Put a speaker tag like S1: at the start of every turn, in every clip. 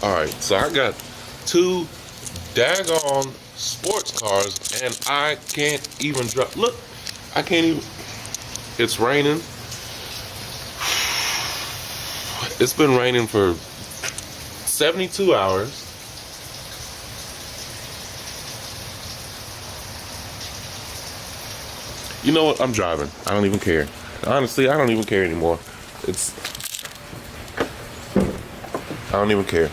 S1: Alright, so I got two daggone sports cars and I can't even drive. Look, I can't even. It's raining. It's been raining for 72 hours. You know what? I'm driving. I don't even care. Honestly, I don't even care anymore. I don't even care.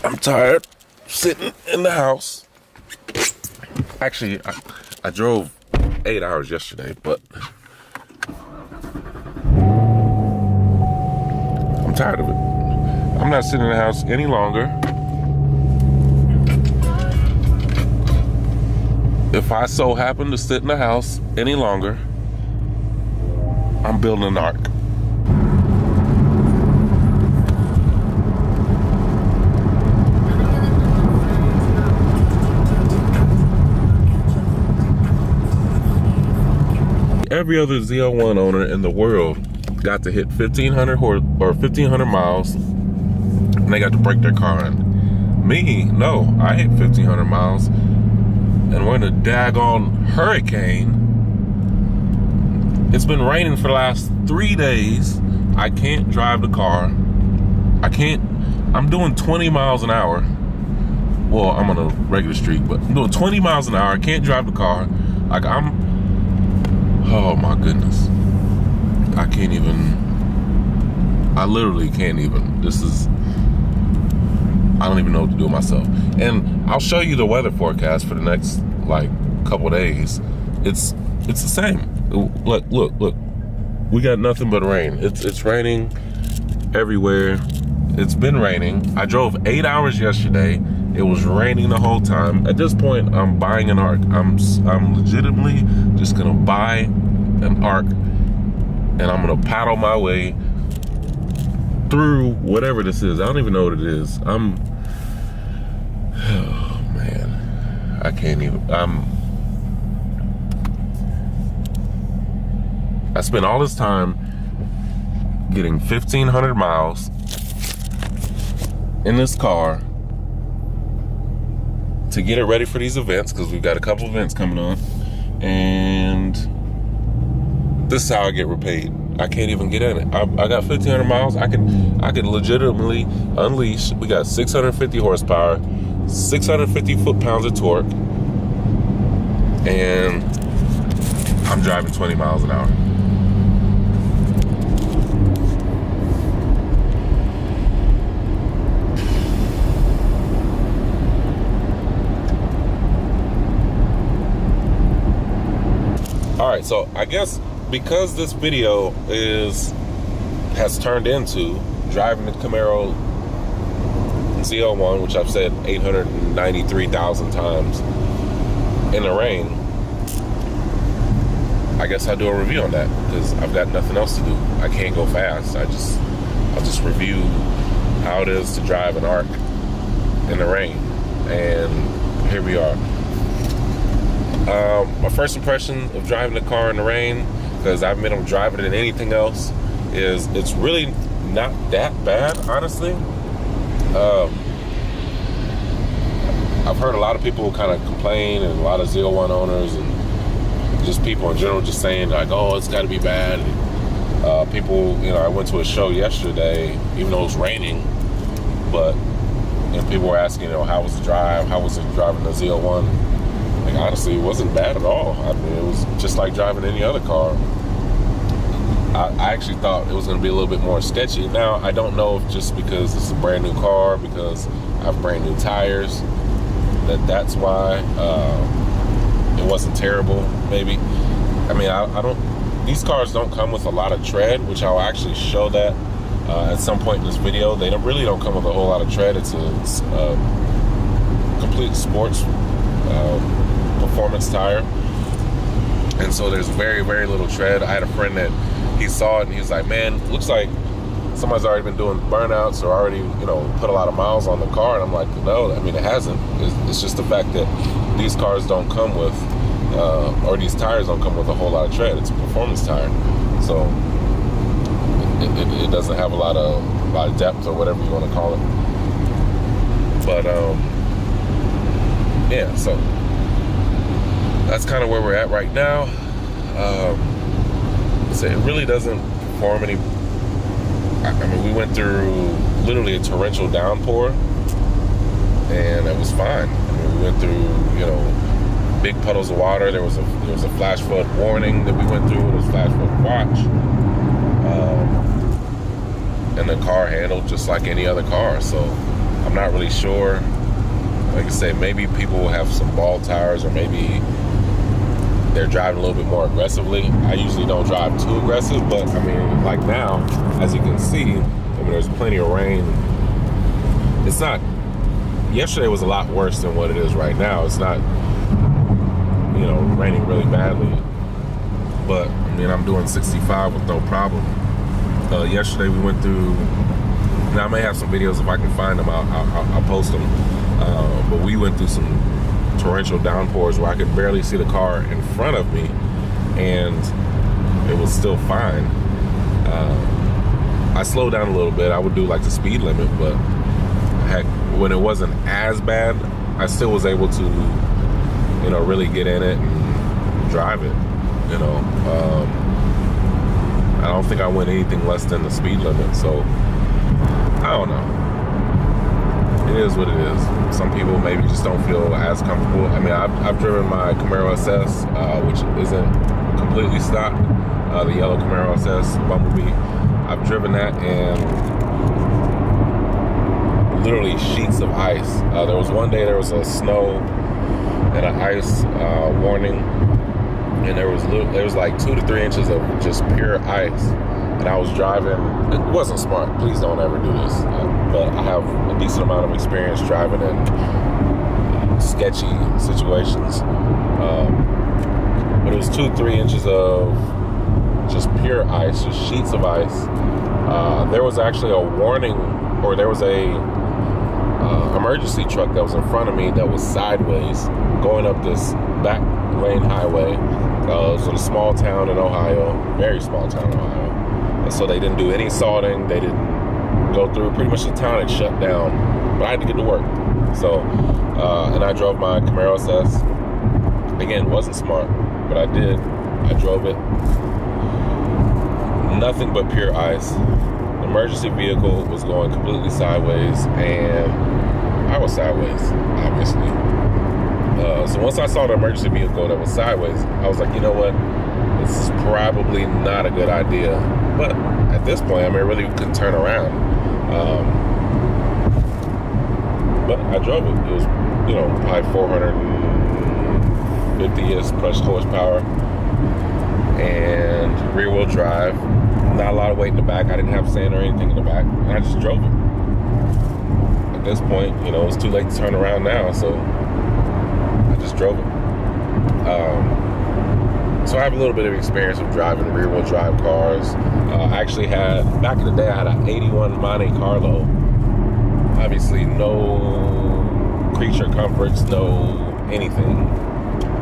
S1: I'm tired sitting in the house. Actually, I drove 8 hours yesterday, but I'm tired of it. I'm not sitting in the house any longer. If I so happen to sit in the house any longer, I'm building an ark. Every other ZL1 owner in the world got to hit 1,500 or 1,500 miles, and they got to break their car in. Me, no, I hit 1,500 miles, and we're in a daggone hurricane. It's been raining for the last 3 days. I can't drive the car. I'm doing 20 miles an hour. Well, I'm on a regular street, but I'm doing 20 miles an hour. I can't drive the car. Oh my goodness. I literally can't even. I don't even know what to do with myself. And I'll show you the weather forecast for the next couple days. It's the same. Look. We got nothing but rain. It's raining everywhere. It's been raining. I drove 8 hours yesterday. It was raining the whole time. At this point, I'm buying an ark. I'm legitimately just gonna buy an ark, and I'm gonna paddle my way through whatever this is. I don't even know what it is. Oh man, I can't even. I spent all this time getting 1,500 miles in this car to get it ready for these events, because we've got a couple events coming on, and this is how I get repaid. I can't even get in it. I got 1,500 miles. I could legitimately unleash. We got 650 horsepower, 650 foot-pounds of torque, and I'm driving 20 miles an hour. All right, so I guess because this video has turned into driving the Camaro ZL1, which I've said 893,000 times in the rain, I guess I'll do a review on that, because I've got nothing else to do. I can't go fast. I'll just review how it is to drive an ark in the rain, and here we are. My first impression of driving the car in the rain, because I've been able to drive it in anything else, is it's really not that bad, honestly. I've heard a lot of people kind of complain, and a lot of ZL1 owners and just people in general just saying oh, it's got to be bad. People, I went to a show yesterday, even though it was raining, but people were asking, how was the drive? How was it driving the ZL1? Honestly, it wasn't bad at all. I mean, it was just like driving any other car. I actually thought it was going to be a little bit more sketchy. Now, I don't know if just because it's a brand new car, because I have brand new tires, that's why it wasn't terrible, maybe. I mean, I don't. These cars don't come with a lot of tread, which I'll actually show that at some point in this video. They really don't come with a whole lot of tread. It's a complete sports performance tire, and so there's very, very little tread. I had a friend that he saw it and he was like, man, looks like somebody's already been doing burnouts or already put a lot of miles on the car. And I'm like, no, I mean, it hasn't. It's just the fact that these cars don't come with or these tires don't come with a whole lot of tread. It's a performance tire, so it doesn't have a lot of lot of depth or whatever you want to call it. But yeah, so that's kind of where we're at right now. So it really doesn't form any. I mean, we went through literally a torrential downpour, and it was fine. I mean, we went through, big puddles of water. There was a flash flood warning that we went through. It was flash flood watch, and the car handled just like any other car. So I'm not really sure. Like I say, maybe people will have some ball tires, or maybe they're driving a little bit more aggressively. I usually don't drive too aggressive, but I mean, like now, as you can see, I mean, there's plenty of rain. It's not, yesterday was a lot worse than what it is right now. It's not, raining really badly, but I mean, I'm doing 65 with no problem. Yesterday we went through, now I may have some videos if I can find them, I'll post them, but we went through some torrential downpours where I could barely see the car in front of me, and it was still fine. I slowed down a little bit. I would do like the speed limit, but heck, when it wasn't as bad, I still was able to, really get in it and drive it. I don't think I went anything less than the speed limit, so I don't know. It is what it is. Some people maybe just don't feel as comfortable. I mean, I've driven my Camaro SS, which isn't completely stock, the yellow Camaro SS Bumblebee. I've driven that, and literally sheets of ice. There was one day there was a snow and an ice warning, and there was like 2 to 3 inches of just pure ice. And I was driving. It wasn't smart. Please don't ever do this. But I have a decent amount of experience driving in sketchy situations. But it was 2-3 inches of just pure ice, just sheets of ice. There was actually a warning, or there was a emergency truck that was in front of me that was sideways going up this back lane highway. It was in a small town in Ohio, very small town in Ohio. And so they didn't do any salting. They didn't go through. Pretty much the town had shut down. But I had to get to work. So, and I drove my Camaro SS. Again, wasn't smart, but I did. I drove it. Nothing but pure ice. The emergency vehicle was going completely sideways, and I was sideways, obviously. So once I saw the emergency vehicle that was sideways, I was like, you know what? This is probably not a good idea. But at this point, I mean, I really couldn't turn around. But I drove it. It was, probably 450-ish plus horsepower, and rear-wheel drive. Not a lot of weight in the back. I didn't have sand or anything in the back, and I just drove it. At this point, it's too late to turn around now, so I just drove it. So I have a little bit of experience of driving rear-wheel drive cars. I actually had, back in the day, I had an 81 Monte Carlo. Obviously, no creature comforts, no anything.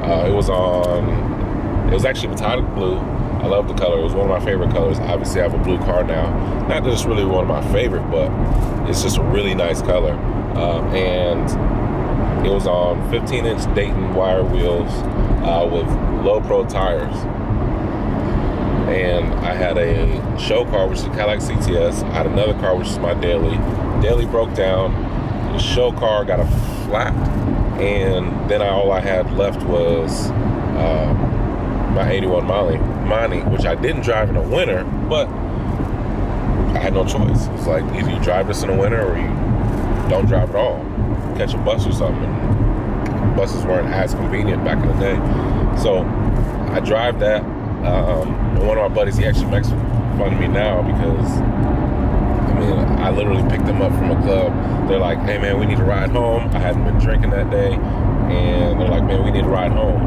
S1: It was actually metallic blue. I love the color. It was one of my favorite colors. Obviously, I have a blue car now. Not that it's really one of my favorite, but it's just a really nice color. And it was on 15-inch Dayton wire wheels with low pro tires. And I had a show car, which is a Cadillac CTS. I had another car, which is my daily. Daily broke down. The show car got a flat, and then all I had left was my 81 Monte, which I didn't drive in the winter, but I had no choice. It's like, either you drive this in the winter or you don't drive at all. Catch a bus or something. Buses weren't as convenient back in the day. So I drive that. And one of my buddies, he actually makes fun of me now because, I literally picked them up from a club. They're like, hey man, we need to ride home. I hadn't been drinking that day. And they're like, man, we need to ride home.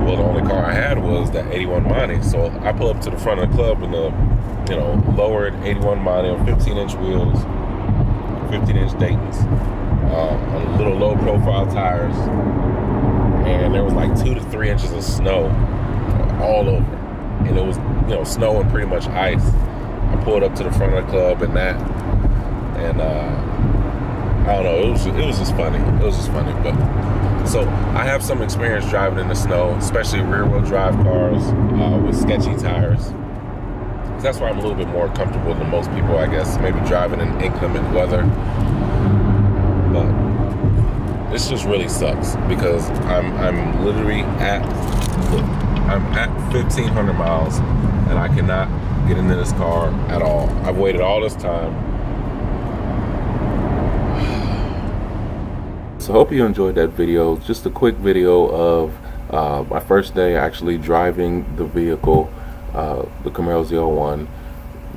S1: Well, the only car I had was that 81 Monte. So I pull up to the front of the club in the, lowered 81 Monte on 15-inch wheels, 15-inch Daytons, on little low-profile tires. And there was like 2 to 3 inches of snow all over. And it was, snow and pretty much ice. I pulled up to the front of the club and that, and I don't know, it was just funny. It was just funny. But so I have some experience driving in the snow, especially rear-wheel drive cars with sketchy tires. That's why I'm a little bit more comfortable than most people, I guess, maybe driving in inclement weather. But this just really sucks because I'm literally at 1,500 miles and I cannot get into this car at all. I've waited all this time. So I hope you enjoyed that video. Just a quick video of my first day actually driving the vehicle, the Camaro ZL1,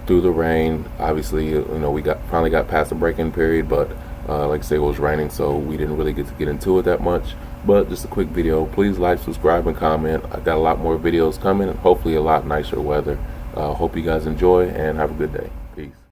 S1: through the rain. Obviously, we finally got past the break-in period, but like I say, it was raining, so we didn't really get to get into it that much. But just a quick video. Please like, subscribe, and comment. I got a lot more videos coming, and hopefully a lot nicer weather. Hope you guys enjoy and have a good day. Peace.